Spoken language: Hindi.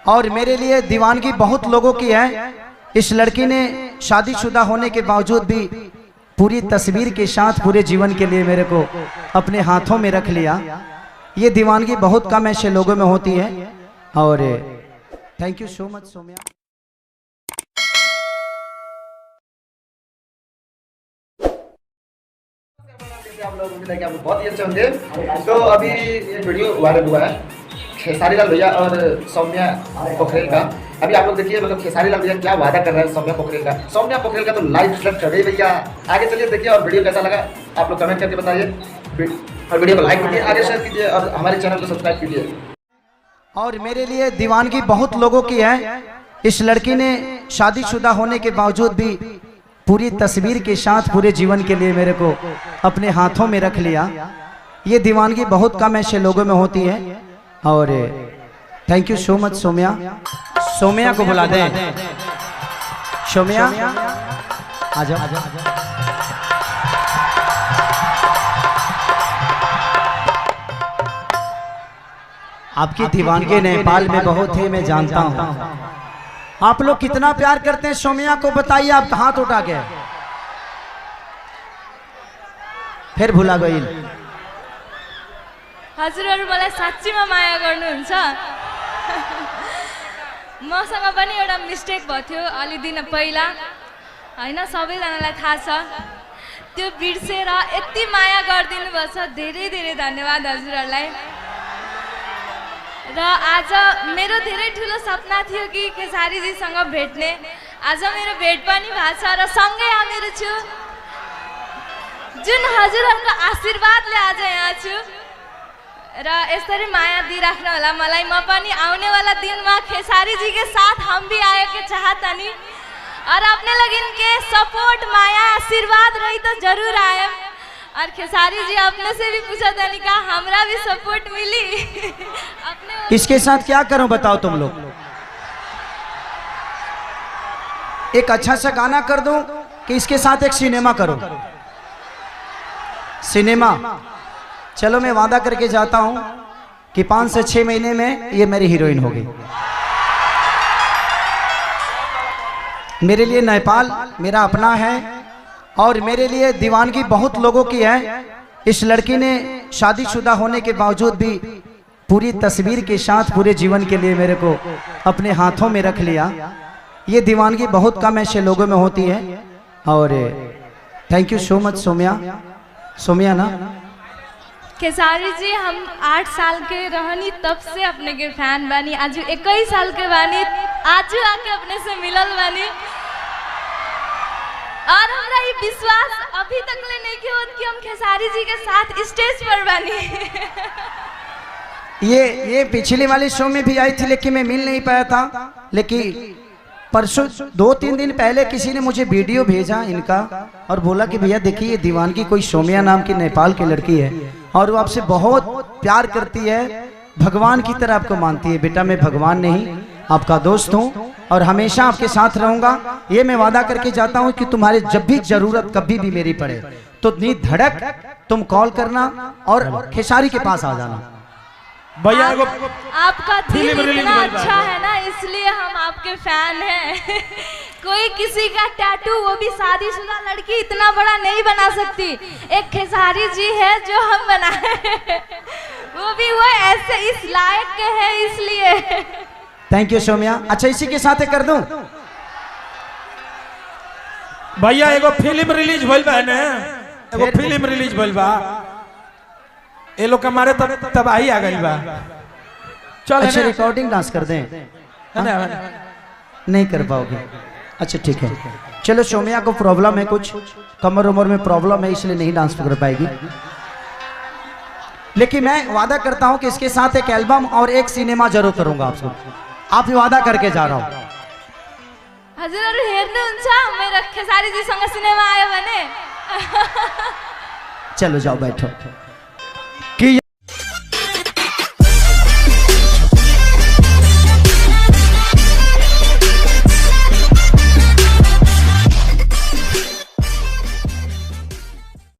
और मेरे लिए दीवानगी बहुत लोगों की है। इस लड़की ने शादीशुदा होने के बावजूद भी पूरी तस्वीर के साथ पूरे जीवन के लिए मेरे को अपने हाथों में रख लिया। ये दीवानगी बहुत कम ऐसे लोगों में होती है। और thank you so much Saumya. आप लोग उम्मीद है कि आप लोग बहुत ही अच्छे होंगे। तो अभी ये वीडियो वायरल हुआ है खेसारी लाल भैया और सौम्या पोखरेल का। अभी आप लोग देखिए मतलब खेसारी लाल भैया क्या वादा कर रहे हैं सौम्या पोखरेल का। सौम्या पोखरेल का तो लाइव स्लट चढ़े भैया। आगे चलिए देखिए और वीडियो कैसा लगा आप लोग कमेंट करके बताइए और वीडियो को लाइक कीजिए, आगे शेयर कीजिए और हमारे चैनल को सब्सक्राइब कीजिए। और मेरे लिए दीवानगी बहुत लोगों की है। इस लड़की ने शादीशुदा होने के बावजूद भी पूरी तस्वीर के साथ पूरे जीवन के लिए मेरे को अपने हाथों में रख लिया। ये दीवानगी बहुत कम ऐसे लोगों में होती है। और thank you so much Saumya. Saumya को बुला दें। सोम्या आ जाओ। आपकी दीवानगी नेपाल में बहुत है, मैं जानता हूँ। आप लोग कितना प्यार करते हैं सोम्या को बताइए। आप हाथ उठा के फिर भुला गई। हजुरहरु मलाई साच्चीमा माया गर्नुहुन्छ। मसँग पनि एउटा मिस्टेक भयो थियो अलि दिन पहिला हैन, सबैजनालाई थाहा छ। त्यो बिर्सेर यति माया गरिदिनु भएछ, धेरै धेरै धन्यवाद हजुरहरुलाई। र आज मेरो धेरै ठुलो सपना थियो कि खेसारीजीसँग भेट्ने। आज मेरो भेट पनि भएको छ र सँगै हामीहरू छु। जुन हजुरहरुको आशीर्वादले आज यहाँ छु र यसरी माया दिइराख्नु होला मलाई। म पनि आउने वाला दिन में खेसारी जी के साथ हम भी आए के चाहता नहीं और अपने लोग इनके सपोर्ट माया आशीर्वाद रही तो जरूर आए। और खेसारी जी अपने से भी पूछा था नहीं कहा हमरा भी सपोर्ट मिली। अपने इसके साथ क्या करूं बताओ तुम लोग। एक अच्छा सा गाना कर दूं कि इसके साथ एक सिनेमा करूं। सिनेमा चलो मैं वादा करके जाता हूं कि 5 से 6 महीने में ये मेरी हीरोइन होगी। मेरे लिए नेपाल मेरा अपना है और मेरे लिए दीवानगी बहुत लोगों की है। इस लड़की ने शादीशुदा होने के बावजूद भी पूरी तस्वीर के साथ पूरे जीवन के लिए मेरे को अपने हाथों में रख लिया। ये दीवानगी बहुत कम ऐसे लोगों में होती है। और thank you so much Saumya. Saumya ना खेसारी जी हम 8 साल के रहनी तब से अपने के फैन बानी। आज 21 साल के बानी, आज आके अपने से मिलल बानी और हमरा ये विश्वास अभी तक ले नहीं कि हम खेसारी जी के साथ स्टेज पर बानी। ये पिछली वाली शो में भी आई थी लेकिन मैं मिल नहीं पाया था। लेकिन परसों 2-3 दिन पहले किसी ने मुझे वीडियो भेजा इनका और बोला कि भैया देखिए ये दीवानगी कोई सोम्या नाम की नेपाल की लड़की है और वो आपसे बहुत प्यार करती है, भगवान की तरह आपको मानती है। बेटा मैं भगवान नहीं आपका दोस्त हूँ और हमेशा आपके साथ रहूंगा। ये मैं वादा करके जाता हूँ कि तुम्हारे जब भी जरूरत कभी भी मेरी पड़े तो धड़क तुम कॉल करना और खेसारी के पास आ जाना। भैया आपका दिल इतना अच्छा है ना, इसलिए हम आपके फैन हैं। कोई किसी का टैटू, वो भी शादीशुदा लड़की इतना बड़ा नहीं बना सकती। एक खेसारी जी है जो हम बनाए, वो भी वो ऐसे इस लायक के है, इसलिए। Thank you Saumya. अच्छा इसी के साथ कर दूं भैया एगो फिल्म रिलीज भइल बा ने, एगो फिल्म रिलीज भइल बा। ए लोग हमारे तबाही आ गई बा। चल अच्छा रिकॉर्डिंग डांस कर दें। नहीं कर पाओगे? अच्छा ठीक है चलो। सोम्या को प्रॉब्लम है, कुछ कमर उमर में प्रॉब्लम है इसलिए नहीं डांस कर पाएगी। लेकिन मैं वादा करता हूं कि इसके साथ एक एल्बम और एक सिनेमा जरूर करूंगा आपको। आप वादा करके जा रहा हूं। हजुरहरु हेर्नुहुन्छ मेरो खेसारी जी सँग सिनेमा आयो भने। चलो जाओ बैठो।